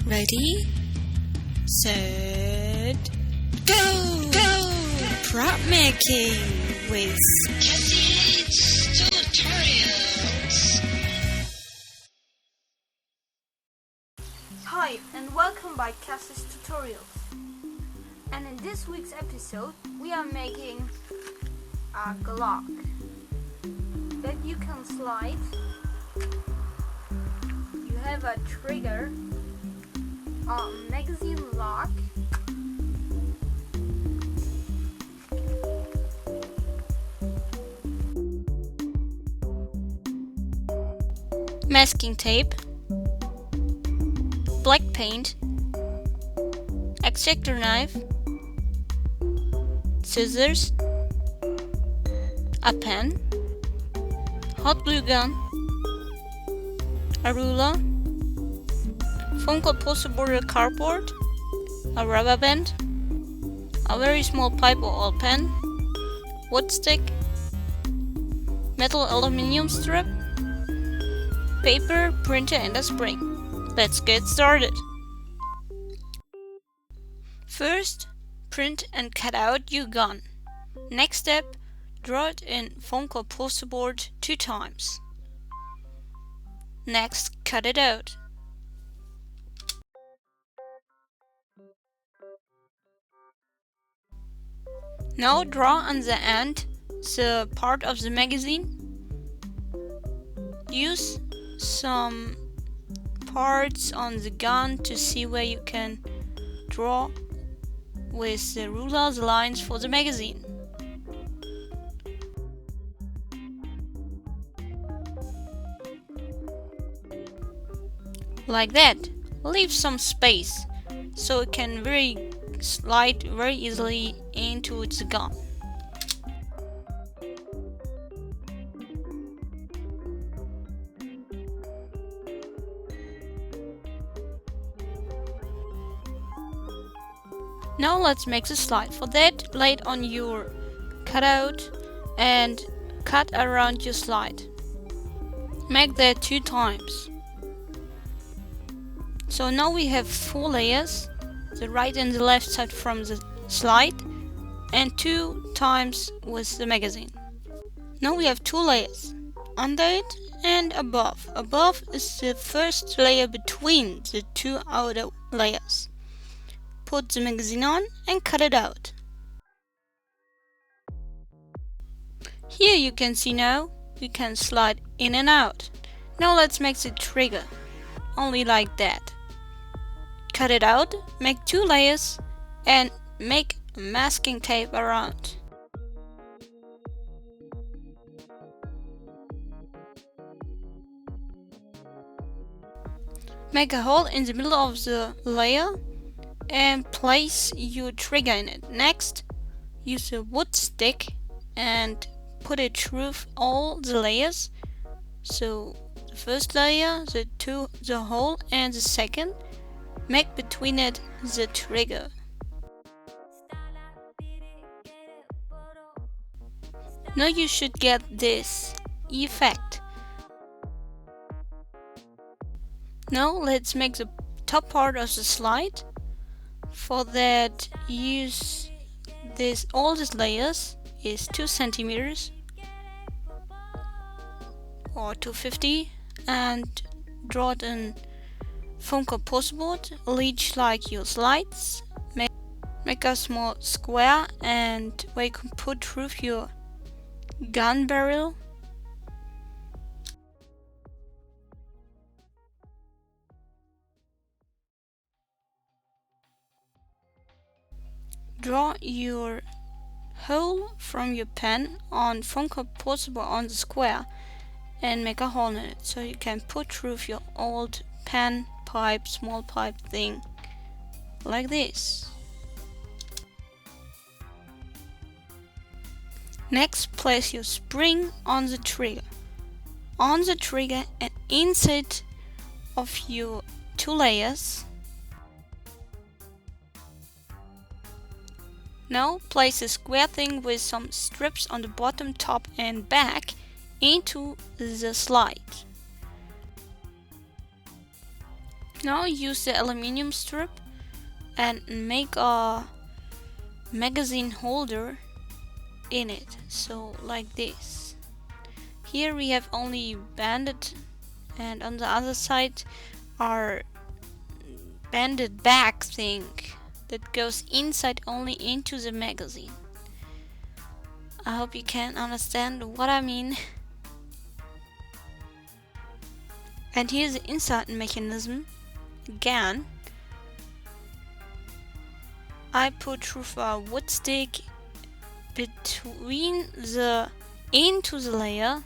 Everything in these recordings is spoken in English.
Ready, set, go! Go! Prop making with CathysTutorials. Hi and welcome by CathysTutorials. And in this week's episode we are making a Glock that you can slide. You have a trigger, a magazine lock, masking tape, black paint, X-Acto knife, scissors, a pen, hot glue gun, a ruler, foam core poster border cardboard, a rubber band, a very small pipe or oil pen, wood stick, metal aluminium strip, paper, printer and a spring. Let's get started. First, print and cut out your gun. Next step, draw it in foam core poster board 2 times. Next, cut it out. Now draw on the end the part of the magazine. Use some parts on the gun to see where you can draw with the ruler the lines for the magazine. Like that. Leave some space so it can slide very easily into the gun. Now let's make the slide. For that, lay it on your cutout and cut around your slide. Make that 2 times. So now we have 4 layers, the right and the left side from the slide, and 2 times with the magazine. Now we have 2 layers, under it and above. Above is the first layer between the 2 outer layers. Put the magazine on and cut it out. Here you can see now we can slide in and out. Now let's make the trigger, only like that. Cut it out, make 2 layers and make masking tape around. Make a hole in the middle of the layer and place your trigger in it. Next, use a wood stick and put it through all the layers. So the first layer, the hole, and the second. Make between it the trigger. Now you should get this effect. Now let's make the top part of the slide. For that, use all these layers is 2 centimeters or 250 and draw it in foam core poster board, each like your slides. Make a small square and where you can put through your gun barrel. Draw your hole from your pen on foam core poster board on the square and make a hole in it so you can put through your old pen pipe, small pipe thing, like this. Next, place your spring on the trigger. On the trigger and inside of your 2 layers. Now place a square thing with some strips on the bottom, top and back into the slide. Now use the aluminium strip and make a magazine holder in it, so like this. Here we have only banded, and on the other side are banded back thing that goes inside only into the magazine. I hope you can understand what I mean. And here's the insert mechanism. Again, I put through a wood stick between the into the layer,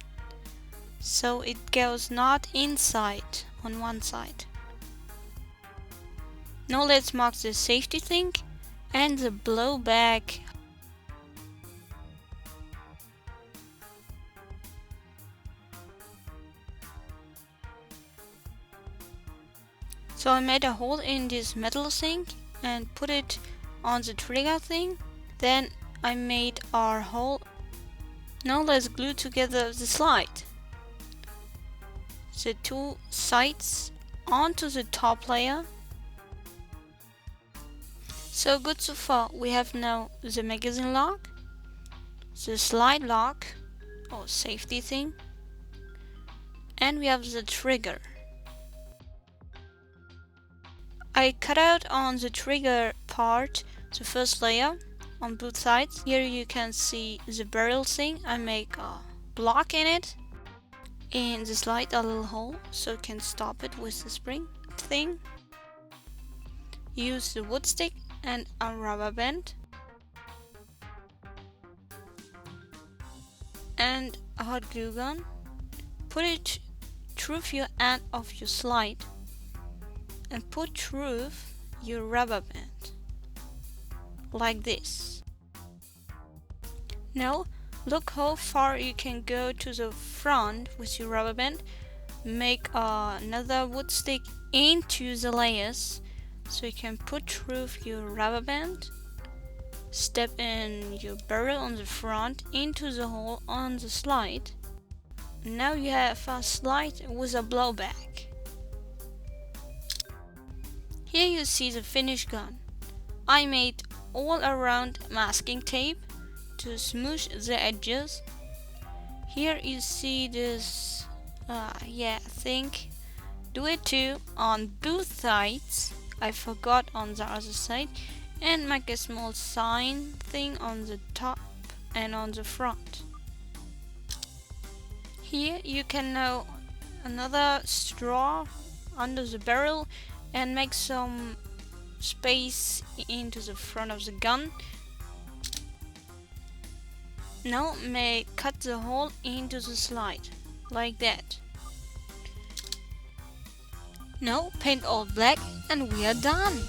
so it goes not inside on one side. Now let's mark the safety thing and the blowback. So I made a hole in this metal thing and put it on the trigger thing. Then I made our hole. Now let's glue together the slide. The two sides onto the top layer. So good so far. We have now the magazine lock, the slide lock or safety thing, and we have the trigger. I cut out on the trigger part the first layer on both sides. Here you can see the barrel thing. I make a block in it. In the slide a little hole so you can stop it with the spring thing. Use the wood stick and a rubber band and a hot glue gun. Put it through your end of your slide and put through your rubber band like this. Now look how far you can go to the front with your rubber band. Make another wood stick into the layers so you can put through your rubber band. Step in your barrel on the front into the hole on the slide. Now you have a slide with a blowback. Here you see the finished gun. I made all around masking tape to smooth the edges. Here you see this thing. Do it too on both sides. I forgot on the other side, and make a small sign thing on the top and on the front. Here you can now another straw under the barrel and make some space into the front of the gun. Now cut the hole into the slide like that. Now paint all black and we are done.